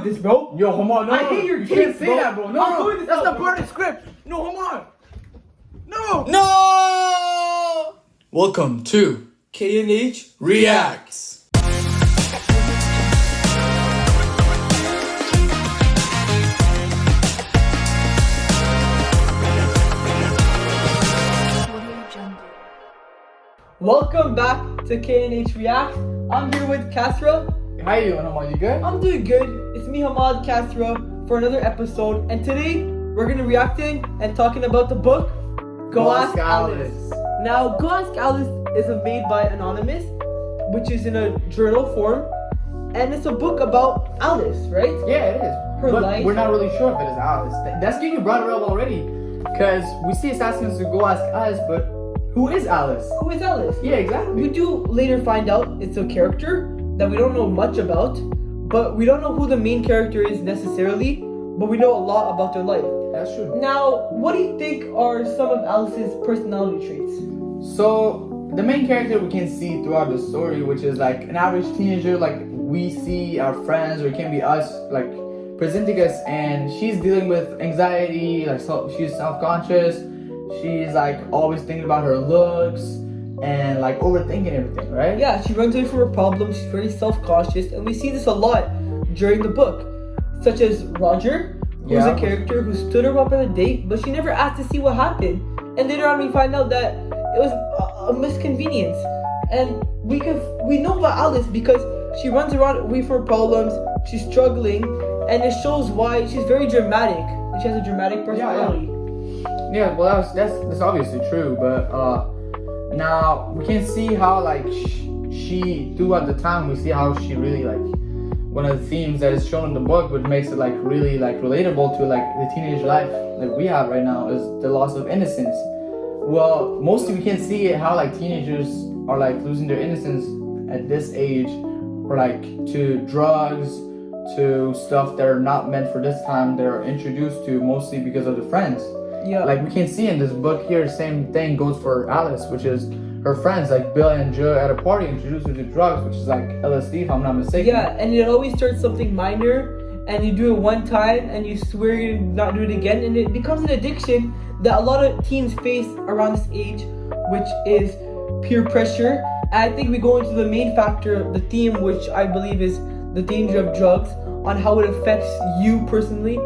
with this, bro. Yo, come on, no. I hate your you taste, can't say bro. that, bro. No, I'm no, doing this that's now, not bro. part of the script. No, come on. No. No! Welcome to K&H Reacts. Welcome back to K&H React. I'm here with Kasra. How you doing, Hamad? You good? I'm doing good. It's me, Hamad Kasra, for another episode. And today, we're going to be reacting and talking about the book, Go Ask Alice. Now, Go Ask Alice is made by Anonymous, which is in a journal form. And it's a book about Alice, right? Yeah, it is. Her but life. we're not really sure if it is Alice. That's good you brought it up already. Because we see assassins who go ask Alice, but who is Alice? Who is Alice? Yeah, exactly. We do later find out it's a character that we don't know much about, but we don't know who the main character is necessarily, but we know a lot about their life. That's true. Now, what do you think are some of Alice's personality traits? So, the main character we can see throughout the story, which is like an average teenager, like we see our friends, or it can be us, like presenting us, and she's dealing with anxiety, like she's self-conscious, she's like always thinking about her looks, and like overthinking everything, right? Yeah, she runs away from her problems, she's very self-conscious, and we see this a lot during the book, such as Roger, who's a character who stood her up on a date, but she never asked to see what happened. And later on we find out that it was a misconvenience. And we know about Alice because she runs around away from her problems, she's struggling, and it shows why she's very dramatic. And she has a dramatic personality. Yeah, well that's obviously true, but now we can see how like she throughout the time we see how she really like one of the themes that is shown in the book, which makes it like really like relatable to like the teenage life that we have right now, is the loss of innocence. Well, mostly we can see how like teenagers are like losing their innocence at this age, or like to drugs, to stuff that are not meant for this time, they're introduced to mostly because of the friends. Yeah. Like we can see in this book here, same thing goes for Alice, which is her friends like Bill and Joe at a party introduce her to drugs, which is like LSD if I'm not mistaken. Yeah, and it always starts something minor, and you do it one time, and you swear you're not do it again, and it becomes an addiction that a lot of teens face around this age, which is peer pressure. And I think we go into the main factor, the theme, which I believe is the danger of drugs, on how it affects you personally,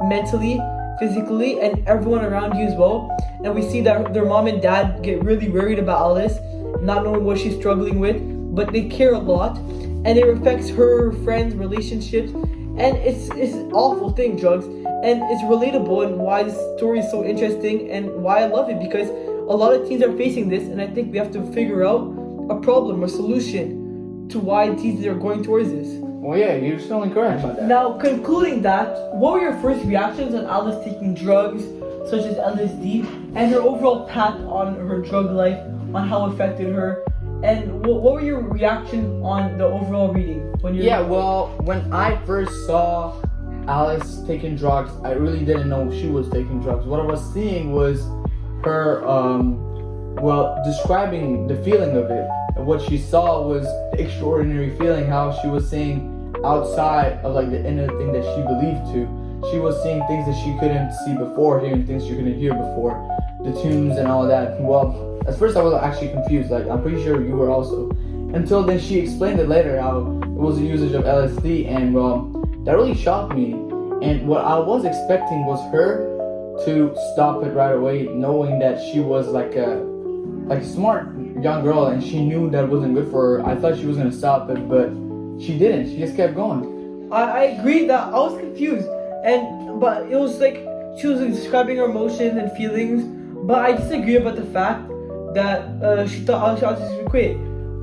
mentally, physically, and everyone around you as well. And we see that their mom and dad get really worried about Alice, not knowing what she's struggling with, but they care a lot, and it affects her friends, relationships, and it's an awful thing, drugs, and it's relatable, and why this story is so interesting and why I love it, because a lot of teens are facing this, and I think we have to figure out a problem, a solution to why teens are going towards this. Well, yeah, you're still incorrect about that. Now, concluding that, what were your first reactions on Alice taking drugs, such as LSD, and her overall path on her drug life, on how it affected her, and what were your reactions on the overall reading? Well, when I first saw Alice taking drugs, I really didn't know she was taking drugs. What I was seeing was her, describing the feeling of it. And what she saw was the extraordinary feeling, how she was seeing outside of like the inner thing that she believed to. She was seeing things that she couldn't see before, hearing things she couldn't hear before, the tunes and all that. Well, at first I was actually confused, like I'm pretty sure you were also. Until then she explained it later how it was a usage of LSD, and well, that really shocked me. And what I was expecting was her to stop it right away, knowing that she was like a smart young girl and she knew that wasn't good for her. I thought she was gonna stop it, but she didn't. She just kept going. I agree that I was confused, but it was like she was describing her emotions and feelings, but I disagree about the fact that she thought Alice was gonna quit.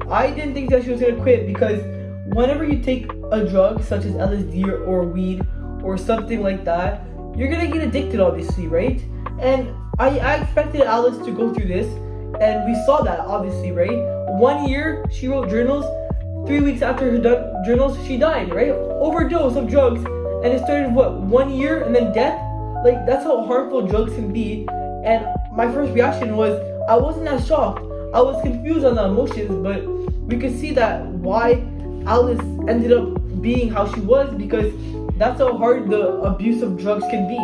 I didn't think that she was gonna quit, because whenever you take a drug such as LSD or weed or something like that, you're gonna get addicted, obviously, right? And I expected Alice to go through this, and we saw that, obviously, right? 1 year she wrote journals. 3 weeks after her journals, she died, right? Overdose of drugs, and it started 1 year and then death. Like, that's how harmful drugs can be. And my first reaction was, I wasn't as shocked. I was confused on the emotions, but we could see that why Alice ended up being how she was, because that's how hard the abuse of drugs can be,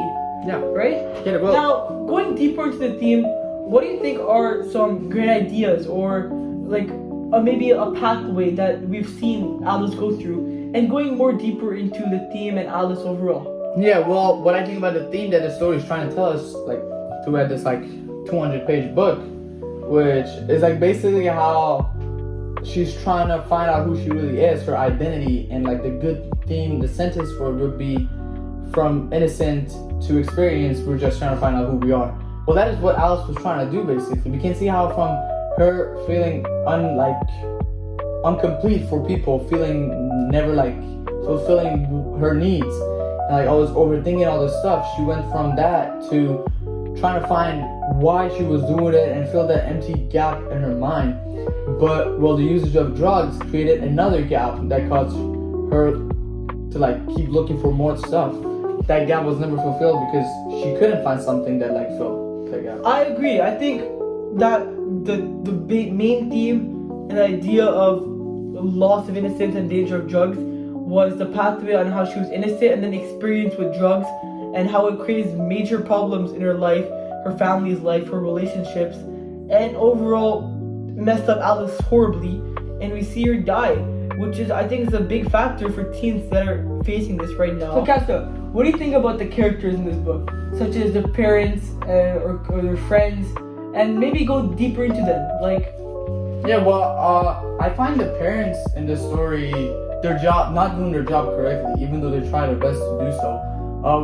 Yeah. right? Yeah. Well. Now, going deeper into the theme, what do you think are some great ideas or like maybe a pathway that we've seen Alice go through, and going more deeper into the theme and Alice overall? Yeah, well, what I think about the theme that the story is trying to tell us, like, throughout this, like, 200-page book, which is, like, basically how she's trying to find out who she really is, her identity, and, like, the good theme, the sentence for it would be, from innocent to experience, we're just trying to find out who we are. Well, that is what Alice was trying to do, basically. We can see how from her feeling, incomplete for people, feeling never, like, fulfilling her needs, and like always overthinking all this stuff, she went from that to trying to find why she was doing it and fill that empty gap in her mind. But well, the usage of drugs created another gap that caused her to like keep looking for more stuff. That gap was never fulfilled because she couldn't find something that like filled that gap. I agree. I think that the main theme and the idea of loss of innocence and danger of drugs was the pathway on how she was innocent and then experience with drugs and how it creates major problems in her life, her family's life, her relationships, and overall messed up Alice horribly, and we see her die, which is I think is a big factor for teens that are facing this right now. So Casta, what do you think about the characters in this book, such as the parents or their friends, and maybe go deeper into them, like? Yeah, well, I find the parents in the story, their job, not doing their job correctly, even though they try their best to do so.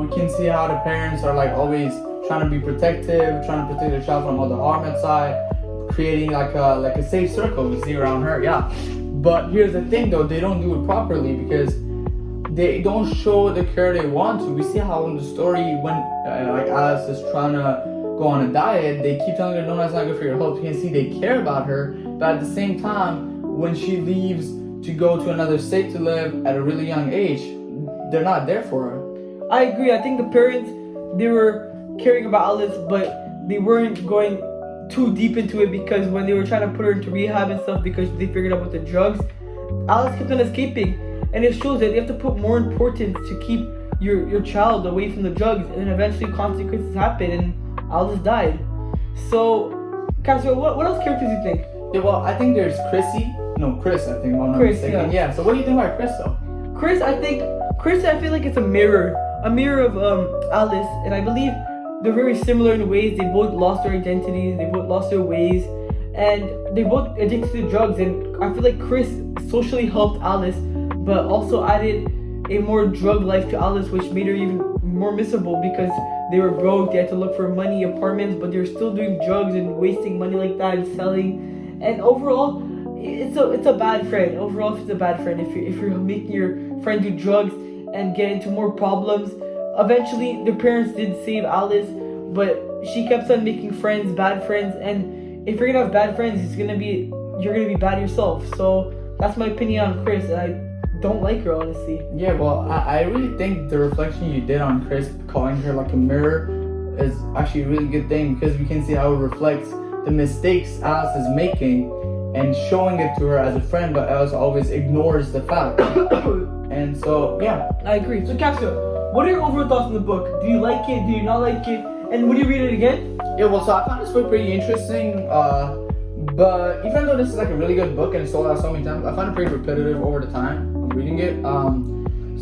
We can see how the parents are like always trying to be protective, trying to protect their child from all the harm outside, creating like a safe circle we see around her, yeah. But here's the thing though, they don't do it properly because they don't show the care they want to. We see how in the story when like Alice is trying to go on a diet, they keep telling her no, that's not good for your health. You can see they care about her, but at the same time, when she leaves to go to another state to live at a really young age, they're not there for her. I agree. I think the parents, they were caring about Alice, but they weren't going too deep into it because when they were trying to put her into rehab and stuff because they figured out about the drugs, Alice kept on escaping, and it shows that they have to put more importance to keep your child away from the drugs, and then eventually consequences happen, and Alice died. So, Casper, what else characters do you think? Yeah, well, I think there's Chris, I think, if I'm not Chris, mistaken. Yeah, so what do you think about Chris, though? Chris, I feel like it's a mirror of Alice, and I believe they're very similar in ways. They both lost their identities, they both lost their ways, and they both addicted to drugs. And I feel like Chris socially helped Alice, but also added a more drug life to Alice, which made her even more miserable because they were broke. They had to look for money, apartments, but they were still doing drugs and wasting money like that and selling. And overall, it's a bad friend. Overall, it's a bad friend if you're making your friend do drugs and get into more problems. Eventually, the parents did save Alice, but she kept on making friends, bad friends, and if you're gonna have bad friends, you're gonna be bad yourself. So that's my opinion on Chris, and I don't like her, honestly. Yeah, well, I really think the reflection you did on Chris, calling her like a mirror, is actually a really good thing because we can see how it reflects the mistakes Alice is making and showing it to her as a friend, but Alice always ignores the fact. And so, yeah. I agree. So, Capsule, what are your overall thoughts on the book? Do you like it? Do you not like it? And would you read it again? Yeah, well, so I found this book pretty interesting, but even though this is like a really good book and it's sold out so many times, I found it pretty repetitive over the time of reading it.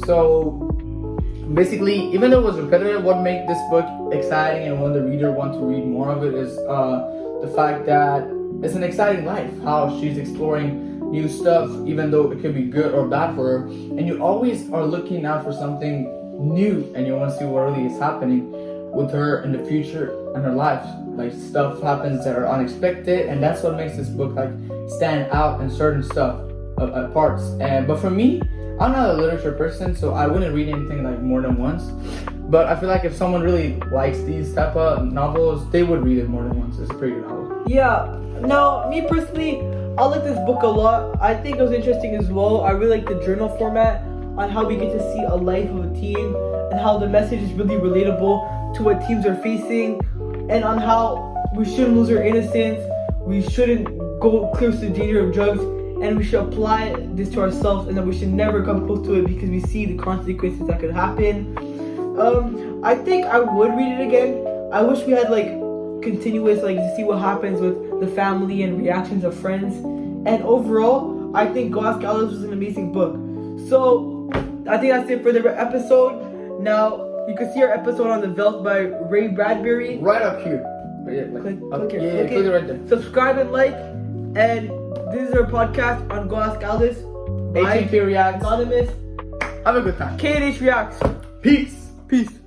So basically, even though it was repetitive, what made this book exciting and when the reader wants to read more of it is the fact that it's an exciting life, how she's exploring new stuff, even though it could be good or bad for her, and you always are looking out for something new and you want to see what really is happening with her in the future and her life. Like stuff happens that are unexpected, and that's what makes this book like stand out in certain stuff parts. But for me, I'm not a literature person, so I wouldn't read anything like more than once. But I feel like if someone really likes these type of novels, they would read it more than once. It's a pretty good novel. Yeah. Now, me personally, I like this book a lot. I think it was interesting as well. I really like the journal format on how we get to see a life of a teen and how the message is really relatable to what teens are facing, and on how we shouldn't lose our innocence, we shouldn't go close to the danger of drugs, and we should apply this to ourselves, and that we should never come close to it because we see the consequences that could happen. I think I would read it again. I wish we had like continuous, like, to see what happens with the family and reactions of friends. And overall, I think Glass Gallows was an amazing book. So I think that's it for the episode. Now you can see our episode on The Veldt by Ray Bradbury. Right up here. Click here. Yeah, click it right there. Subscribe and like. And this is our podcast on Glass Gallows. ATK Reacts. Anonymous. Have a good time. KNH Reacts. Peace. Peace.